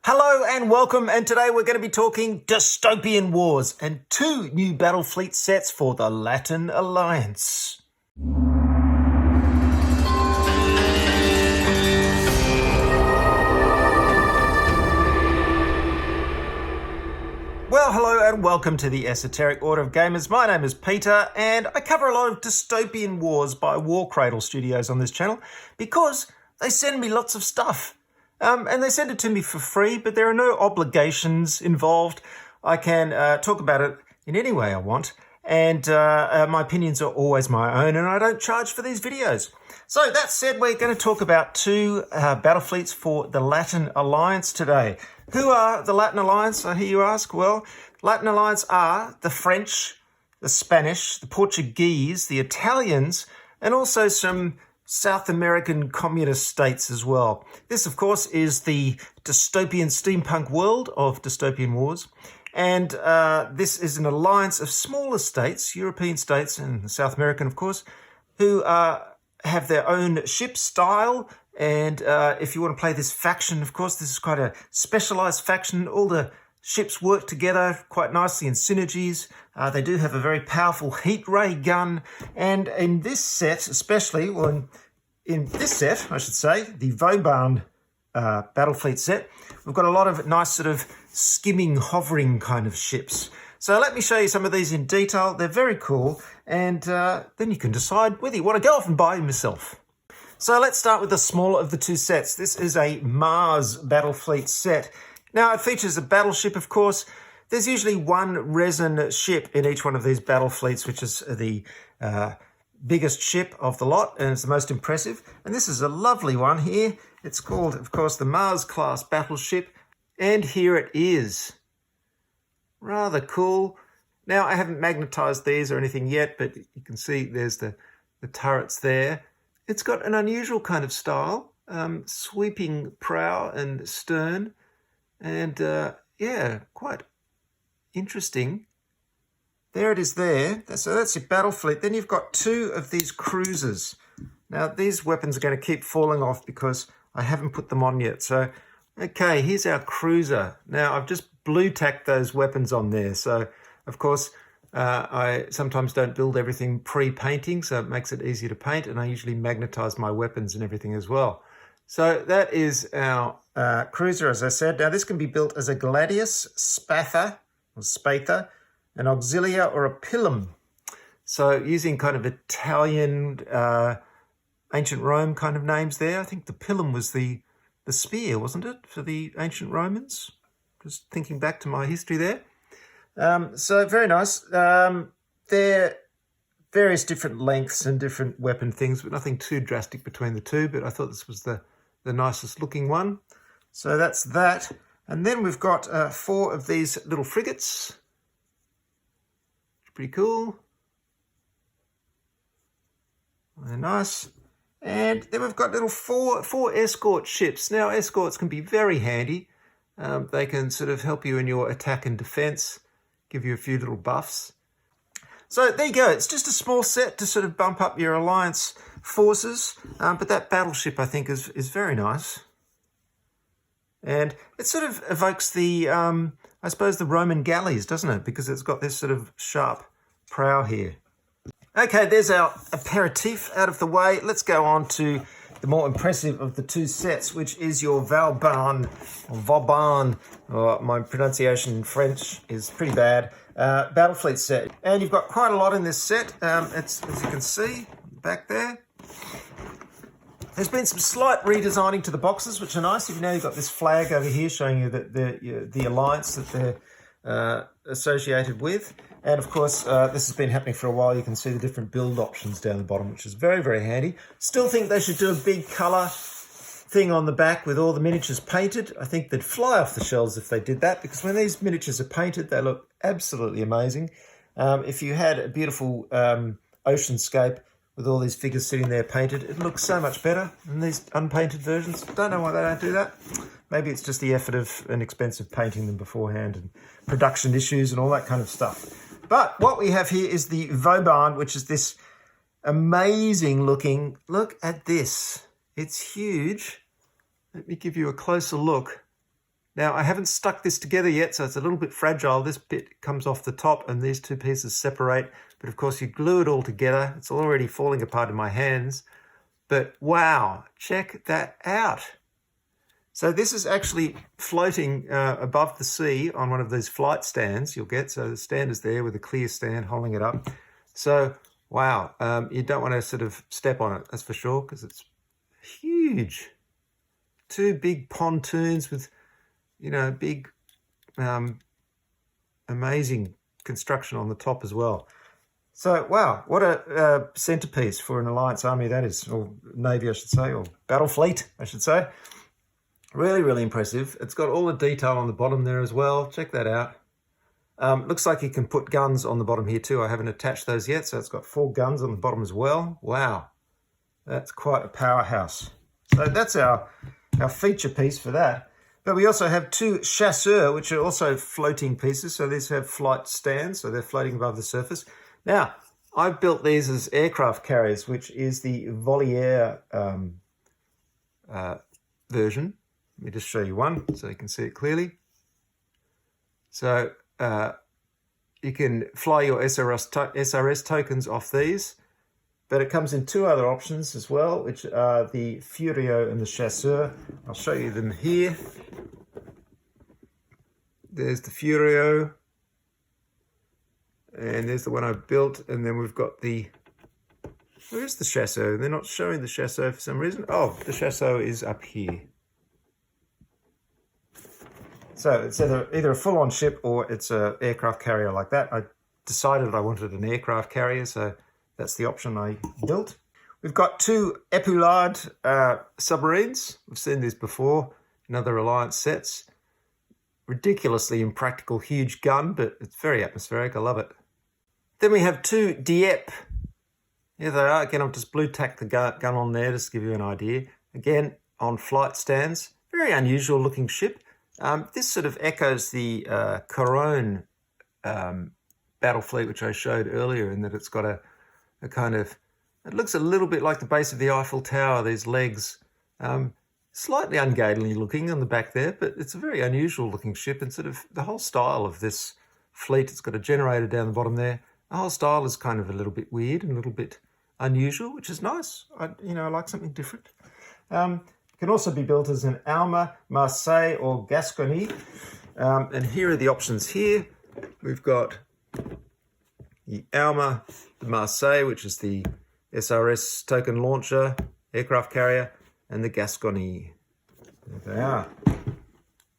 Hello and welcome, and today we're going to be talking Dystopian Wars and 2 new Battlefleet sets for the Latin Alliance. Well, hello and welcome to the Esoteric Order of Gamers. My name is Peter and I cover a lot of Dystopian Wars by Warcradle Studios on this channel because they send me lots of stuff. And they send it to me for free, but there are no obligations involved. I can talk about it in any way I want, and my opinions are always my own, and I don't charge for these videos. So that said, we're going to talk about 2 Battlefleets for the Latin Alliance today. Who are the Latin Alliance, I hear you ask? Well, Latin Alliance are the French, the Spanish, the Portuguese, the Italians, and also some South American communist states as well. This, of course, is the dystopian steampunk world of Dystopian Wars. And this is an alliance of smaller states, European states and South American, of course, who have their own ship style. And if you want to play this faction, of course, this is quite a specialized faction. All the ships work together quite nicely in synergies. They do have a very powerful heat ray gun. And in this set, especially, well, in this set, I should say, the Vauban Battlefleet set, we've got a lot of nice sort of skimming, hovering kind of ships. So let me show you some of these in detail. They're very cool. And then you can decide whether you want to go off and buy them yourself. So let's start with the smaller of the 2 sets. This is a Mars Battlefleet set. Now, it features a battleship, of course. There's usually 1 resin ship in each one of these Battlefleets, which is the biggest ship of the lot, and it's the most impressive. And this is a lovely one here. It's called, of course, the Mars-class battleship, and here it is. Rather cool. Now, I haven't magnetized these or anything yet, but you can see there's the turrets there. It's got an unusual kind of style, sweeping prow and stern. And yeah, quite interesting. There it is there. So that's your Battlefleet. Then you've got 2 of these cruisers. Now, these weapons are going to keep falling off because I haven't put them on yet. So, okay, here's our cruiser. Now, I've just blue tacked those weapons on there. So, of course, I sometimes don't build everything pre-painting, so it makes it easier to paint. And I usually magnetize my weapons and everything as well. So that is our cruiser, as I said. Now, this can be built as a Gladius, Spatha, or Spatha, an Auxilia, or a Pilum. So using kind of Italian, ancient Rome kind of names there. I think the Pilum was the spear, wasn't it, for the ancient Romans? Just thinking back to my history there. So very nice. They're various different lengths and different weapon things, but nothing too drastic between the 2. But I thought this was the nicest looking one. So that's that. And then we've got 4 of these little frigates. Pretty cool. They're nice. And then we've got little four escort ships. Now, escorts can be very handy. They can sort of help you in your attack and defense, give you a few little buffs. So there you go. It's just a small set to sort of bump up your alliance forces. But that battleship, I think, is very nice. And it sort of evokes the, I suppose, the Roman galleys, doesn't it? Because it's got this sort of sharp prow here. Okay, there's our aperitif out of the way. Let's go on to the more impressive of the 2 sets, which is your Vauban, or Vauban. Oh, my pronunciation in French is pretty bad. Battlefleet set. And you've got quite a lot in this set. It's, as you can see, back there. There's been some slight redesigning to the boxes, which are nice. You know, you've got this flag over here showing you that the alliance that they're associated with. And of course, this has been happening for a while. You can see the different build options down the bottom, which is very, very handy. Still think they should do a big colour thing on the back with all the miniatures painted. I think they'd fly off the shelves if they did that, because when these miniatures are painted, they look absolutely amazing. If you had a beautiful oceanscape with all these figures sitting there painted, it looks so much better than these unpainted versions. Don't know why they don't do that. Maybe it's just the effort of an expensive painting them beforehand and production issues and all that kind of stuff. But what we have here is the Vauban, which is this amazing looking, look at this. It's huge. Let me give you a closer look. Now, I haven't stuck this together yet, so it's a little bit fragile. This bit comes off the top and these two pieces separate. But of course, you glue it all together. It's already falling apart in my hands. But wow, check that out. So this is actually floating above the sea on one of these flight stands you'll get. So the stand is there with a clear stand holding it up. So, wow, you don't want to sort of step on it, that's for sure, because it's huge. Two big pontoons with, you know, big, amazing construction on the top as well. So, wow, what a centerpiece for an Alliance army that is, or Navy, I should say, or Battlefleet, I should say. Really, really impressive. It's got all the detail on the bottom there as well. Check that out. Looks like you can put guns on the bottom here too. I haven't attached those yet, so it's got 4 guns on the bottom as well. Wow, that's quite a powerhouse. So that's our feature piece for that. But we also have 2 chasseurs, which are also floating pieces. So these have flight stands, so they're floating above the surface. Now, I've built these as aircraft carriers, which is the Voliere version. Let me just show you one so you can see it clearly. So you can fly your SRS tokens off these, but it comes in 2 other options as well, which are the Furio and the Chasseur. I'll show you them here. There's the Furio, and there's the one I built, and then we've got the, where's the Chasseur? They're not showing the Chasseur for some reason. Oh, the Chasseur is up here. So it's either a full-on ship or it's an aircraft carrier like that. I decided I wanted an aircraft carrier, so that's the option I built. We've got 2 Epulard submarines. We've seen these before in other Alliance sets. Ridiculously impractical, huge gun, but it's very atmospheric. I love it. Then we have 2 Dieppe. Here they are. Again, I've just blue tacked the gun on there just to give you an idea. Again, on flight stands. Very unusual looking ship. This sort of echoes the Couronne Battlefleet, which I showed earlier, in that it's got a kind of, it looks a little bit like the base of the Eiffel Tower, these legs. Slightly ungainly looking on the back there, but it's a very unusual looking ship, and sort of the whole style of this fleet, it's got a generator down the bottom there. The whole style is kind of a little bit weird and a little bit unusual, which is nice. I like something different. It can also be built as an Alma, Marseille, or Gascony. And here are the options here. We've got the Alma, the Marseille, which is the SRS token launcher, aircraft carrier, and the Gascony. There they are.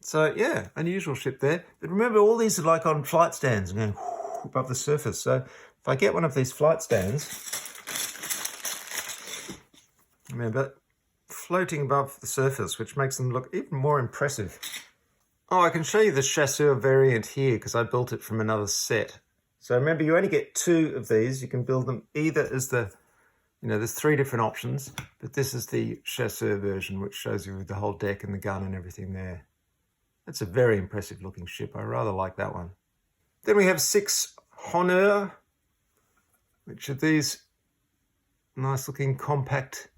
So, yeah, unusual ship there. But remember, all these are like on flight stands and going above the surface. So if I get one of these flight stands, remember, floating above the surface, which makes them look even more impressive. Oh, I can show you the Chasseur variant here because I built it from another set. So remember, you only get 2 of these. You can build them either as the, there's 3 different options, but this is the Chasseur version, which shows you with the whole deck and the gun and everything there. That's a very impressive looking ship. I rather like that one. Then we have 6 Honneur, which are these nice looking compact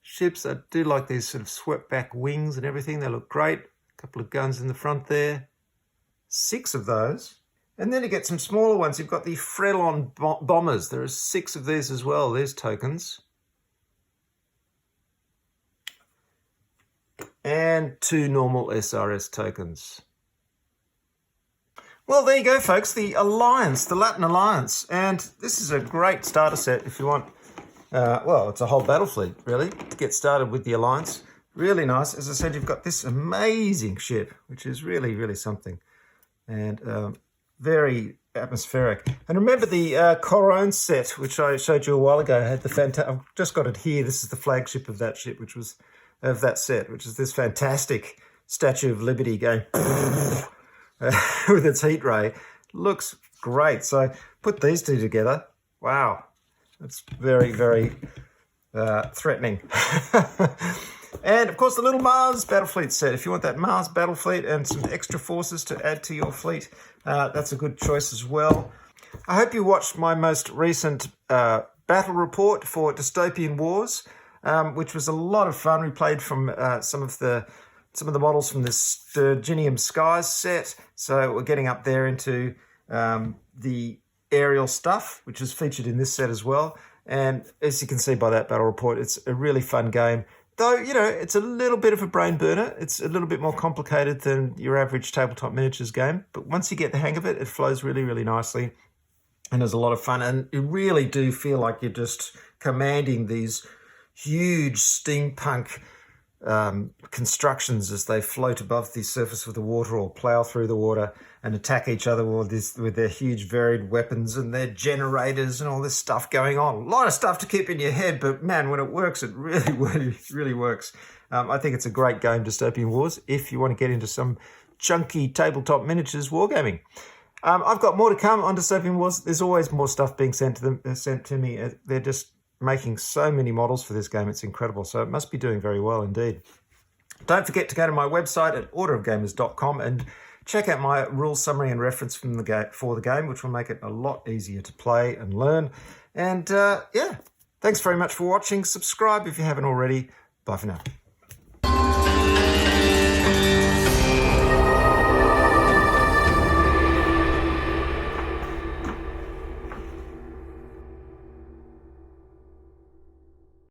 ships. I do like these sort of swept back wings and everything. They look great. A couple of guns in the front there. 6 of those. And then you get some smaller ones. You've got the Frelon bombers. There are 6 of these as well. There's tokens. And 2 normal SRS tokens. Well, there you go, folks. The Alliance, the Latin Alliance. And this is a great starter set if you want. Well, it's a whole Battlefleet, really, to get started with the Alliance. Really nice. As I said, you've got this amazing ship, which is really, really something. And very atmospheric. And remember the Couronne set, which I showed you a while ago, had the I've just got it here. This is the flagship of that ship, which was of that set, which is this fantastic Statue of Liberty going with its heat ray. Looks great. So put these 2 together. Wow. That's very, very threatening. And, of course, the little Mars Battlefleet set. If you want that Mars Battlefleet and some extra forces to add to your fleet, that's a good choice as well. I hope you watched my most recent battle report for Dystopian Wars, which was a lot of fun. We played from some of the some of the models from this Sturginium Skies set. So we're getting up there into the aerial stuff, which is featured in this set as well. And as you can see by that battle report, it's a really fun game. Though, you know, it's a little bit of a brain burner. It's a little bit more complicated than your average tabletop miniatures game. But once you get the hang of it, it flows really, really nicely. And there's a lot of fun. And you really do feel like you're just commanding these huge steampunk constructions as they float above the surface of the water or plow through the water and attack each other with their huge varied weapons and their generators and all this stuff going on. A lot of stuff to keep in your head, but man, when it works, it really, really works. I think it's a great game, Dystopian Wars, if you want to get into some chunky tabletop miniatures wargaming. I've got more to come on Dystopian Wars. There's always more stuff being sent to me. They're just making so many models for this game. It's incredible. So it must be doing very well indeed. Don't forget to go to my website at orderofgamers.com and check out my rules summary and reference for the game, which will make it a lot easier to play and learn. And yeah, thanks very much for watching. Subscribe if you haven't already. Bye for now.